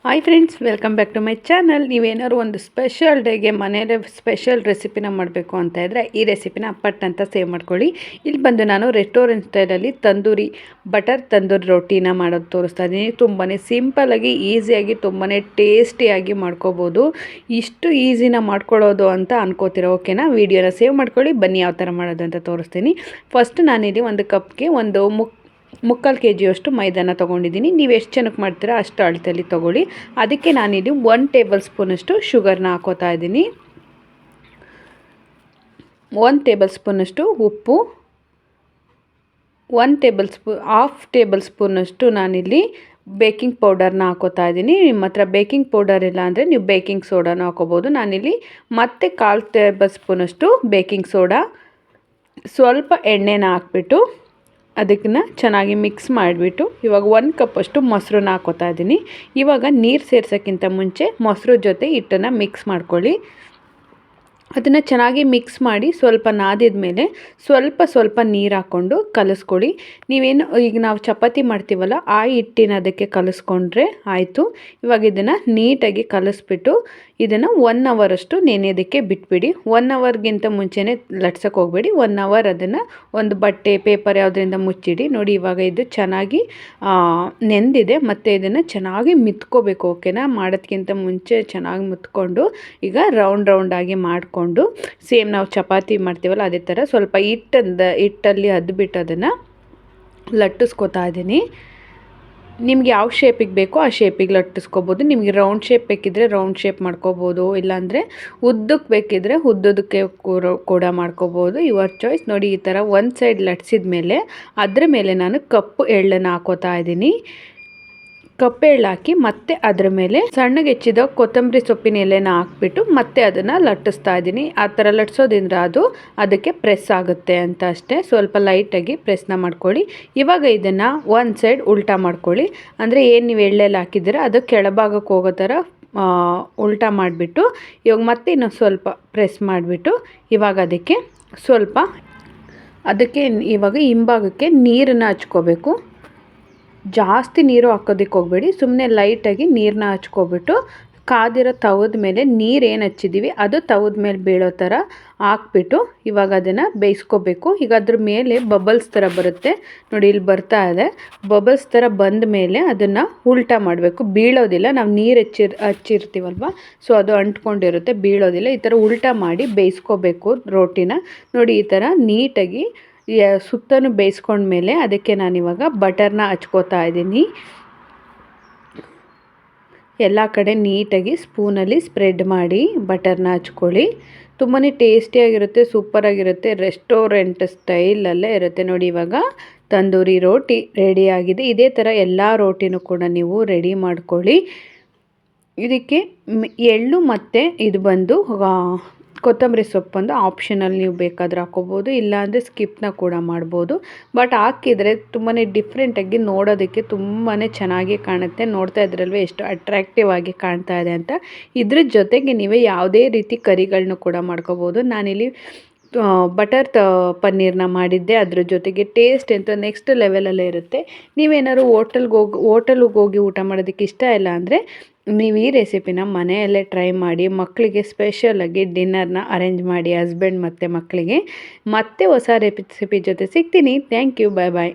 Hi friends, welcome back to my channel. ನೀವೇನಾದ್ರು ಒಂದು special ಡೇಗೆ ಮನೆಯಲ್ಲೇ ಸ್ಪೆಷಲ್ ರೆಸಿಪಿನ ಮಾಡಬೇಕು ಅಂತ ಇದ್ದರೆ ಈ ರೆಸಿಪಿನ ಪಟ್ ಅಂತ ಸೇವ್ ಮಾಡ್ಕೊಳ್ಳಿ. ಇಲ್ಲಿ ಬಂದು ನಾನು ರೆಸ್ಟೋರೆಂಟ್ ಸ್ಟೈಲಲ್ಲಿ ಬಟರ್ ತಂದೂರಿ ರೊಟ್ಟಿನ ಮಾಡೋದು ತೋರಿಸ್ತಾ ಇದ್ದೀನಿ. ತುಂಬಾ ಸಿಂಪಲ್ಲಾಗಿ, ಈಸಿಯಾಗಿ, ತುಂಬಾ ಟೇಸ್ಟಿಯಾಗಿ ಮಾಡ್ಕೋಬೋದು. ಇಷ್ಟು ಈಸಿನ ಮಾಡ್ಕೊಳ್ಳೋದು ಅಂತ ಅನ್ಕೋತೀರ. ಓಕೆನಾ? ವೀಡಿಯೋನ ಸೇವ್ ಮಾಡ್ಕೊಳ್ಳಿ. ಬನ್ನಿ ಯಾವ ಥರ ಮಾಡೋದು ಅಂತ ತೋರಿಸ್ತೀನಿ. ಫಸ್ಟ್ ನಾನಿಲ್ಲಿ ಒಂದು ಕಪ್ಗೆ ಒಂದು ಮುಕ್ಕಾಲು ಕೆ ಜಿಯಷ್ಟು ಮೈದಾನ ತೊಗೊಂಡಿದ್ದೀನಿ. ನೀವು ಎಷ್ಟು ಜನಕ್ಕೆ ಮಾಡ್ತೀರಾ ಅಷ್ಟು ಅಳತೆಯಲ್ಲಿ ತೊಗೊಳ್ಳಿ. ಅದಕ್ಕೆ ನಾನಿಲ್ಲಿ 1 ಟೇಬಲ್ ಸ್ಪೂನಷ್ಟು ಶುಗರ್ನ ಹಾಕೋತಾ ಇದ್ದೀನಿ. 1 ಟೇಬಲ್ ಸ್ಪೂನಷ್ಟು ಉಪ್ಪು, ಹಾಫ್ ಟೇಬಲ್ ಸ್ಪೂನಷ್ಟು ನಾನಿಲ್ಲಿ ಬೇಕಿಂಗ್ ಪೌಡರ್ನ ಹಾಕೋತಾ ಇದ್ದೀನಿ. ನಿಮ್ಮ ಹತ್ರ ಬೇಕಿಂಗ್ ಪೌಡರ್ ಇಲ್ಲ ಅಂದರೆ ನೀವು ಬೇಕಿಂಗ್ ಸೋಡಾನ ಹಾಕೋಬೋದು. ನಾನಿಲ್ಲಿ ಮತ್ತೆ 1/4 ಟೇಬಲ್ ಸ್ಪೂನಷ್ಟು ಬೇಕಿಂಗ್ ಸೋಡಾ, ಸ್ವಲ್ಪ ಎಣ್ಣೆನ ಹಾಕ್ಬಿಟ್ಟು ಅದಕ್ಕನ್ನು ಚೆನ್ನಾಗಿ ಮಿಕ್ಸ್ ಮಾಡಿಬಿಟ್ಟು ಇವಾಗ 1 ಕಪ್ಪಷ್ಟು ಮೊಸರನ್ನ ಹಾಕೋತಾ ಇದ್ದೀನಿ. ಇವಾಗ ನೀರು ಸೇರ್ಸೋಕ್ಕಿಂತ ಮುಂಚೆ ಮೊಸರು ಜೊತೆ ಹಿಟ್ಟನ್ನು ಮಿಕ್ಸ್ ಮಾಡ್ಕೊಳ್ಳಿ. ಅದನ್ನು ಚೆನ್ನಾಗಿ ಮಿಕ್ಸ್ ಮಾಡಿ ಸ್ವಲ್ಪ ನಾದಿದ ಮೇಲೆ ಸ್ವಲ್ಪ ನೀರು ಹಾಕ್ಕೊಂಡು ಕಲಿಸ್ಕೊಳ್ಳಿ. ನೀವೇನು ಈಗ ನಾವು ಚಪಾತಿ ಮಾಡ್ತೀವಲ್ಲ ಆ ಹಿಟ್ಟಿನ ಅದಕ್ಕೆ ಕಲಿಸ್ಕೊಂಡ್ರೆ ಆಯಿತು. ಇವಾಗ ಇದನ್ನು ನೀಟಾಗಿ ಕಲಿಸ್ಬಿಟ್ಟು ಇದನ್ನು 1 ಅವರಷ್ಟು ನೆನೆಯೋದಕ್ಕೆ ಬಿಟ್ಬಿಡಿ. 1 ಅವರ್ಗಿಂತ ಮುಂಚೆನೇ ಲಟ್ಸೋಕೆ ಹೋಗಬೇಡಿ. 1 ಅವರ್ ಅದನ್ನು ಒಂದು ಬಟ್ಟೆ, ಪೇಪರ್ ಯಾವುದರಿಂದ ಮುಚ್ಚಿಡಿ. ನೋಡಿ, ಇವಾಗ ಇದು ಚೆನ್ನಾಗಿ ನೆಂದಿದೆ. ಮತ್ತು ಇದನ್ನು ಚೆನ್ನಾಗಿ ಮಿತ್ಕೋಬೇಕು. ಓಕೆನಾ? ಮಾಡೋದಕ್ಕಿಂತ ಮುಂಚೆ ಚೆನ್ನಾಗಿ ಮುತ್ಕೊಂಡು ಈಗ ರೌಂಡಾಗಿ ಮಾಡಿಕೊಂಡು ಸೇಮ್ ನಾವು ಚಪಾತಿ ಮಾಡ್ತೀವಲ್ಲ ಅದೇ ಥರ ಸ್ವಲ್ಪ ಹಿಟ್ಟಲ್ಲಿ ಅದ್ಬಿಟ್ಟು ಅದನ್ನು ಲಟ್ಟಿಸ್ಕೊತಾ ಇದ್ದೀನಿ. ನಿಮ್ಗೆ ಯಾವ ಶೇಪಿಗೆ ಬೇಕೋ ಆ ಶೇಪಿಗೆ ಲಟ್ಟಿಸ್ಕೋಬೋದು. ನಿಮಗೆ ರೌಂಡ್ ಶೇಪ್ ಬೇಕಿದ್ದರೆ ರೌಂಡ್ ಶೇಪ್ ಮಾಡ್ಕೋಬೋದು, ಇಲ್ಲಾಂದರೆ ಉದ್ದಕ್ಕೆ ಬೇಕಿದ್ದರೆ ಉದ್ದದಕ್ಕೆ ಕೂಡ ಮಾಡ್ಕೋಬೋದು. Your choice. ನೋಡಿ, ಈ ಥರ ಒಂದು ಸೈಡ್ ಲಟ್ಸಿದ ಮೇಲೆ ಅದರ ಮೇಲೆ ನಾನು ಕಪ್ಪು ಎಳ್ಳನ್ನು ಹಾಕೋತಾ ಇದ್ದೀನಿ. ಕಪ್ಪು ಎಳ್ಳು ಹಾಕಿ ಮತ್ತೆ ಅದರ ಮೇಲೆ ಸಣ್ಣಗೆ ಹೆಚ್ಚಿದ ಕೊತ್ತಂಬರಿ ಸೊಪ್ಪಿನ ಎಲೆನ ಹಾಕ್ಬಿಟ್ಟು ಮತ್ತೆ ಅದನ್ನು ಲಟ್ಟಿಸ್ತಾ ಇದ್ದೀನಿ. ಆ ಥರ ಲಟ್ಸೋದ್ರಿಂದ ಅದಕ್ಕೆ ಪ್ರೆಸ್ ಆಗುತ್ತೆ ಅಂತ ಅಷ್ಟೇ. ಸ್ವಲ್ಪ ಲೈಟಾಗಿ ಪ್ರೆಸ್ನ ಮಾಡ್ಕೊಳ್ಳಿ. ಇವಾಗ ಇದನ್ನು ಒಂದು ಸೈಡ್ ಉಲ್ಟಾ ಮಾಡ್ಕೊಳ್ಳಿ. ಅಂದರೆ ಏನು ನೀವು ಎಳ್ಳೆಲ್ಲ ಹಾಕಿದ್ದೀರ ಅದು ಕೆಳಭಾಗಕ್ಕೆ ಹೋಗೋ ಥರ ಉಲ್ಟಾ ಮಾಡಿಬಿಟ್ಟು ಇವಾಗ ಮತ್ತೆ ಇನ್ನೊಂದು ಸ್ವಲ್ಪ ಪ್ರೆಸ್ ಮಾಡಿಬಿಟ್ಟು ಇವಾಗ ಅದಕ್ಕೆ ಇವಾಗ ಹಿಂಭಾಗಕ್ಕೆ ನೀರನ್ನು ಹಚ್ಕೋಬೇಕು. ಜಾಸ್ತಿ ನೀರು ಹಾಕೋದಕ್ಕೆ ಹೋಗಬೇಡಿ. ಸುಮ್ಮನೆ ಲೈಟಾಗಿ ನೀರನ್ನ ಹಚ್ಕೊಬಿಟ್ಟು ಕಾದಿರೋ ತವದ ಮೇಲೆ ನೀರೇನು ಹಚ್ಚಿದ್ದೀವಿ ಅದು ತವದ ಮೇಲೆ ಬೀಳೋ ಥರ ಹಾಕ್ಬಿಟ್ಟು ಇವಾಗ ಅದನ್ನು ಬೇಯಿಸ್ಕೋಬೇಕು. ಈಗ ಅದ್ರ ಮೇಲೆ ಬಬಲ್ಸ್ ಥರ ಬರುತ್ತೆ ನೋಡಿ, ಇಲ್ಲಿ ಬರ್ತಾ ಇದೆ. ಬಬಲ್ಸ್ ಥರ ಬಂದ ಮೇಲೆ ಅದನ್ನು ಉಲ್ಟಾ ಮಾಡಬೇಕು. ಬೀಳೋದಿಲ್ಲ. ನಾವು ನೀರು ಹಚ್ಚಿರ್ತೀವಲ್ವ, ಸೊ ಅದು ಅಂಟ್ಕೊಂಡಿರುತ್ತೆ, ಬೀಳೋದಿಲ್ಲ. ಈ ಥರ ಉಲ್ಟಾ ಮಾಡಿ ಬೇಯಿಸ್ಕೋಬೇಕು ರೋಟಿನ. ನೋಡಿ, ಈ ಥರ ನೀಟಾಗಿ ಸುತ್ತಲೂ ಬೇಯಿಸ್ಕೊಂಡ್ಮೇಲೆ ಅದಕ್ಕೆ ನಾನಿವಾಗ ಬಟರ್ನ ಹಚ್ಕೋತಾ ಇದ್ದೀನಿ. ಎಲ್ಲ ಕಡೆ ನೀಟಾಗಿ ಸ್ಪೂನಲ್ಲಿ ಸ್ಪ್ರೆಡ್ ಮಾಡಿ ಬಟರ್ನ ಹಚ್ಕೊಳ್ಳಿ. ತುಂಬಾ ಟೇಸ್ಟಿಯಾಗಿರುತ್ತೆ, ಸೂಪರಾಗಿರುತ್ತೆ, ರೆಸ್ಟೋರೆಂಟ್ ಸ್ಟೈಲಲ್ಲೇ ಇರುತ್ತೆ. ನೋಡಿ, ಇವಾಗ ತಂದೂರಿ ರೋಟಿ ರೆಡಿಯಾಗಿದೆ. ಇದೇ ಥರ ಎಲ್ಲ ರೋಟಿನೂ ಕೂಡ ನೀವು ರೆಡಿ ಮಾಡ್ಕೊಳ್ಳಿ. ಇದಕ್ಕೆ ಎಳ್ಳು ಮತ್ತು ಇದು ಬಂದು ಕೊತ್ತಂಬರಿ ಸೊಪ್ಪು ಬಂದು ಆಪ್ಷನಲ್, ನೀವು ಬೇಕಾದರೆ ಹಾಕೋಬೋದು, ಇಲ್ಲಾಂದರೆ ಸ್ಕಿಪ್ನ ಕೂಡ ಮಾಡ್ಬೋದು. ಬಟ್ ಹಾಕಿದರೆ ತುಂಬಾ ಡಿಫ್ರೆಂಟಾಗಿ ನೋಡೋದಕ್ಕೆ ತುಂಬಾ ಚೆನ್ನಾಗಿ ಕಾಣುತ್ತೆ. ನೋಡ್ತಾ ಇದ್ರಲ್ವೇ ಎಷ್ಟು ಅಟ್ರಾಕ್ಟಿವ್ ಆಗಿ ಕಾಣ್ತಾ ಇದೆ ಅಂತ. ಇದ್ರ ಜೊತೆಗೆ ನೀವೇ ಯಾವುದೇ ರೀತಿ ಕರಿಗಳನ್ನೂ ಕೂಡ ಮಾಡ್ಕೋಬೋದು. ನಾನಿಲ್ಲಿ ಬಟರ್ ಪನ್ನೀರ್ನ ಮಾಡಿದ್ದೆ. ಅದ್ರ ಜೊತೆಗೆ ಟೇಸ್ಟ್ ಅಂತ ನೆಕ್ಸ್ಟ್ ಲೆವೆಲಲ್ಲೇ ಇರುತ್ತೆ. ನೀವೇನಾದ್ರು ಹೋಟೆಲ್ಗೆ ಹೋಗಿ ಊಟ ಮಾಡೋದಕ್ಕೆ ಇಷ್ಟ ಇಲ್ಲ ಅಂದರೆ ನೀವು ಈ ರೆಸಿಪಿನ ಮನೆಯಲ್ಲೇ ಟ್ರೈ ಮಾಡಿ. ಮಕ್ಕಳಿಗೆ ಸ್ಪೆಷಲಾಗಿ ಡಿನ್ನರ್ನ ಅರೇಂಜ್ ಮಾಡಿ, ಹಸ್ಬೆಂಡ್ ಮತ್ತು ಮಕ್ಕಳಿಗೆ. ಮತ್ತೆ ಹೊಸ ರೆಸಿಪಿ ಜೊತೆ ಸಿಗ್ತೀನಿ. Thank you. Bye bye.